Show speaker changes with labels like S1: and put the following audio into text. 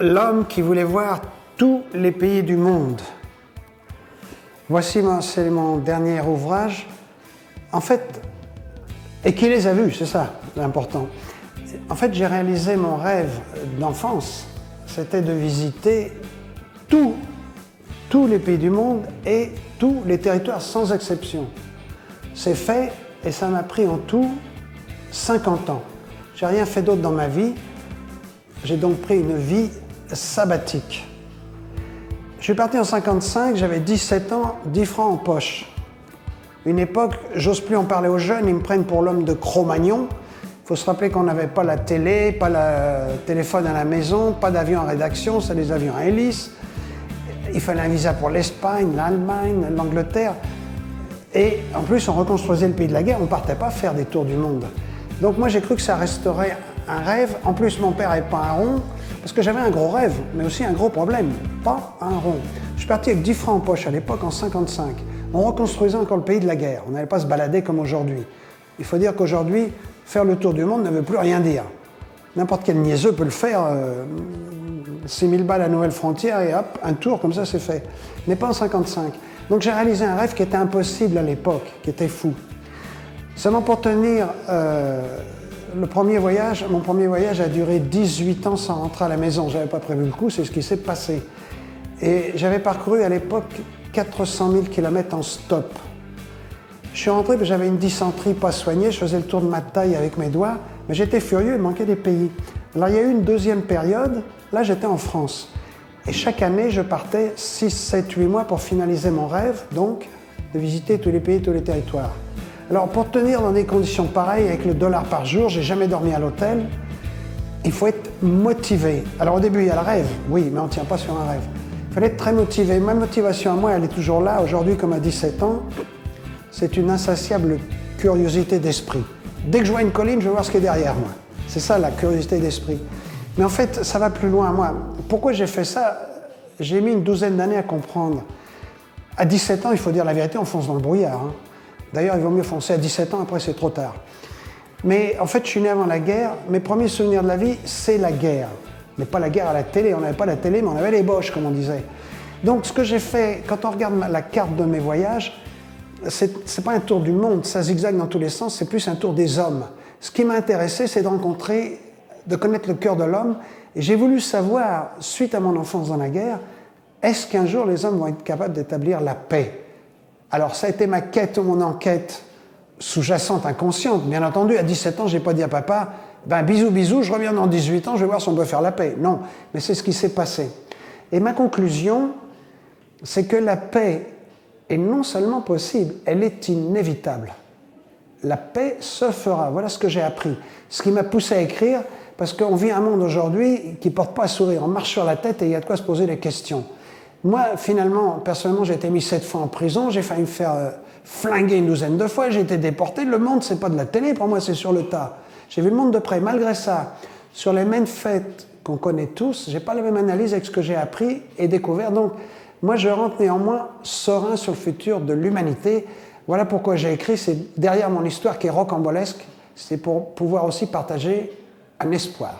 S1: L'homme qui voulait voir tous les pays du monde. C'est mon dernier ouvrage. En fait, et qui les a vus, c'est ça l'important. En fait, j'ai réalisé mon rêve d'enfance, c'était de visiter tous les pays du monde et tous les territoires sans exception. C'est fait et ça m'a pris en tout 50 ans. J'ai rien fait d'autre dans ma vie. J'ai donc pris une vie sabbatique. Je suis parti en 55, j'avais 17 ans, 10 francs en poche. Une époque, j'ose plus en parler aux jeunes, ils me prennent pour l'homme de Cro-Magnon. Il faut se rappeler qu'on n'avait pas la télé, pas le téléphone à la maison, pas d'avion en rédaction, c'est des avions à hélice. Il fallait un visa pour l'Espagne, l'Allemagne, l'Angleterre. Et en plus, on reconstruisait le pays de la guerre, on ne partait pas faire des tours du monde. Donc moi, j'ai cru que ça resterait un rêve. En plus, mon père n'avait pas un rond, parce que j'avais un gros rêve, mais aussi un gros problème, pas un rond. Je suis parti avec 10 francs en poche à l'époque, en 55. On reconstruisait encore le pays de la guerre. On n'allait pas se balader comme aujourd'hui. Il faut dire qu'aujourd'hui, faire le tour du monde ne veut plus rien dire. N'importe quel niaiseux peut le faire, 6 000 balles à Nouvelle-Frontière et hop, un tour, comme ça c'est fait. Mais pas en 55. Donc j'ai réalisé un rêve qui était impossible à l'époque, qui était fou. Seulement pour tenir mon premier voyage a duré 18 ans sans rentrer à la maison. Je n'avais pas prévu le coup, c'est ce qui s'est passé. Et j'avais parcouru à l'époque 400 000 km en stop. Je suis rentré, j'avais une dysenterie pas soignée, je faisais le tour de ma taille avec mes doigts, mais j'étais furieux, il manquait des pays. Alors il y a eu une deuxième période, là j'étais en France. Et chaque année, je partais 6, 7, 8 mois pour finaliser mon rêve, donc de visiter tous les pays, tous les territoires. Alors pour tenir dans des conditions pareilles, avec le dollar par jour, j'ai jamais dormi à l'hôtel, il faut être motivé. Alors au début, il y a le rêve, oui, mais on ne tient pas sur un rêve. Il fallait être très motivé. Ma motivation à moi, elle est toujours là. Aujourd'hui, comme à 17 ans, c'est une insatiable curiosité d'esprit. Dès que je vois une colline, je veux voir ce qui est derrière moi. C'est ça, la curiosité d'esprit. Mais en fait, ça va plus loin. Moi, pourquoi j'ai fait ça? J'ai mis une douzaine d'années à comprendre. À 17 ans, il faut dire la vérité, on fonce dans le brouillard. Hein. D'ailleurs, il vaut mieux foncer à 17 ans, après c'est trop tard. Mais en fait, je suis né avant la guerre. Mes premiers souvenirs de la vie, c'est la guerre. Mais pas la guerre à la télé, on n'avait pas la télé, mais on avait les Boches, comme on disait. Donc ce que j'ai fait, quand on regarde la carte de mes voyages, c'est pas un tour du monde, ça zigzague dans tous les sens, c'est plus un tour des hommes. Ce qui m'a intéressé, c'est de connaître le cœur de l'homme, et j'ai voulu savoir, suite à mon enfance dans la guerre, est-ce qu'un jour les hommes vont être capables d'établir la paix? Alors ça a été ma quête, mon enquête sous-jacente, inconsciente. Bien entendu, à 17 ans, j'ai pas dit à papa, bisous, bisous, je reviens dans 18 ans, je vais voir si on peut faire la paix. Non, mais c'est ce qui s'est passé. Et ma conclusion, c'est que la paix est non seulement possible, elle est inévitable. La paix se fera. Voilà ce que j'ai appris. Ce qui m'a poussé à écrire, parce qu'on vit un monde aujourd'hui qui ne porte pas à sourire. On marche sur la tête et il y a de quoi se poser des questions. Moi, finalement, personnellement, j'ai été mis 7 fois en prison, j'ai failli me faire flinguer une douzaine de fois, j'ai été déporté. Le monde, c'est pas de la télé, pour moi, c'est sur le tas. J'ai vu le monde de près. Malgré ça, sur les mêmes faits qu'on connaît tous, j'ai pas la même analyse avec ce que j'ai appris et découvert. Donc, moi, je rentre néanmoins serein sur le futur de l'humanité. Voilà pourquoi j'ai écrit. C'est derrière mon histoire qui est rocambolesque. C'est pour pouvoir aussi partager un espoir.